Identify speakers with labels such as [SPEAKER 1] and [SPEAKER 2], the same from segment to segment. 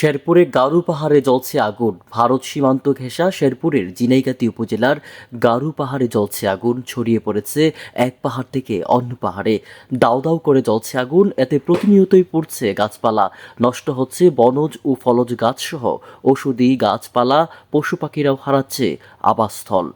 [SPEAKER 1] শেরপুরে গারু পাহাড়ে জ্বলছে আগুন। ভারত সীমান্ত ঘেঁষা শেরপুরের ঝিনাইগাতী উপজেলার গারু পাহাড়ে জ্বলছে আগুন। ছড়িয়ে পড়েছে এক পাহাড় থেকে অন্য পাহাড়ে। দাউ দাউ করে জ্বলছে আগুন। এতে প্রতিনিয়তই পড়ছে গাছপালা, নষ্ট হচ্ছে বনজ ও ফলজ গাছসহ ঔষধি গাছপালা, পশু পাখিরাও হারাচ্ছে আবাসস্থল।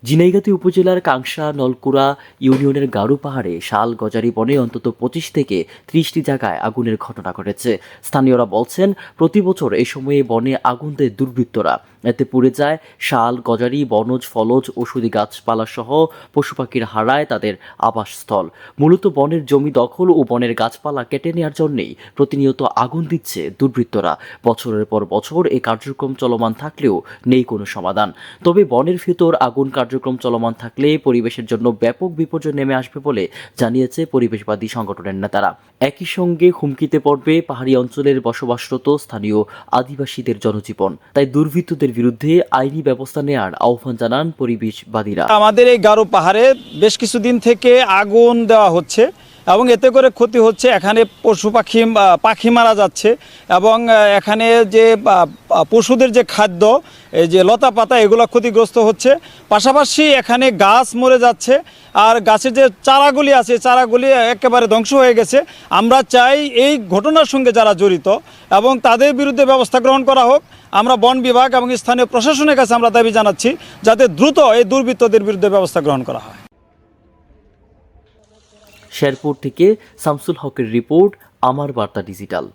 [SPEAKER 1] ঝিনাইগাতী উপজেলার কাংসা নলকুড়া ইউনিয়নের গারু পাহাড়ে শাল গজারি বনে অন্তত 25 থেকে 30টি জায়গায় আগুনের ঘটনা ঘটেছে। স্থানীয়রা বলছেন, প্রতি বছর এই সময়ে বনে আগুন দেয় দুর্বৃত্তরা। এতে পুড়ে যায় শাল গজারি, বনজ ফলজ ঔষধি গাছপালা সহ পশু পাখিরা হারায় তাদের আবাসস্থল। মূলত বনের জমি দখল ও বনের গাছপালা কেটে নেওয়ার জন্যই প্রতিনিয়ত আগুন দিচ্ছে দুর্বৃত্তরা। বছরের পর বছর এই কার্যক্রম চলমান থাকলেও নেই কোনো সমাধান। তবে বনের ভেতর আগুন কার্যক্রম চলমান থাকলে পরিবেশের জন্য ব্যাপক বিপর্যয় নেমে আসবে বলে জানিয়েছে পরিবেশবাদী সংগঠনের নেতারা। একই সঙ্গে হুমকিতে পড়বে পাহাড়ি অঞ্চলের বসবাসরত স্থানীয় আদিবাসীদের জনজীবন। তাই দুর্বৃত্তদের বিরুদ্ধে আইনি ব্যবস্থা নেওয়ার আহ্বান জানান পরিবেশবাদীরা।
[SPEAKER 2] আমাদের এই গারো পাহাড়ে বেশ কিছুদিন থেকে আগুন দেওয়া হচ্ছে এবং এতে করে ক্ষতি হচ্ছে। এখানে পশু পাখি মারা যাচ্ছে এবং এখানে যে পশুদের যে খাদ্য, এই যে লতা পাতা, এগুলো ক্ষতিগ্রস্ত হচ্ছে। পাশাপাশি এখানে গাছ মরে যাচ্ছে আর গাছের যে চারাগুলি আছে, চারাগুলি একেবারে ধ্বংস হয়ে গেছে। আমরা চাই এই ঘটনার সঙ্গে যারা জড়িত এবং তাদের বিরুদ্ধে ব্যবস্থা গ্রহণ করা হোক। আমরা বন বিভাগ এবং স্থানীয় প্রশাসনের কাছে আমরা দাবি জানাচ্ছি যাতে দ্রুত এই দুর্বৃত্তদের বিরুদ্ধে ব্যবস্থা গ্রহণ করা হয়।
[SPEAKER 1] শেরপুর থেকে শামসুল হকের রিপোর্ট, আমার বার্তা ডিজিটাল।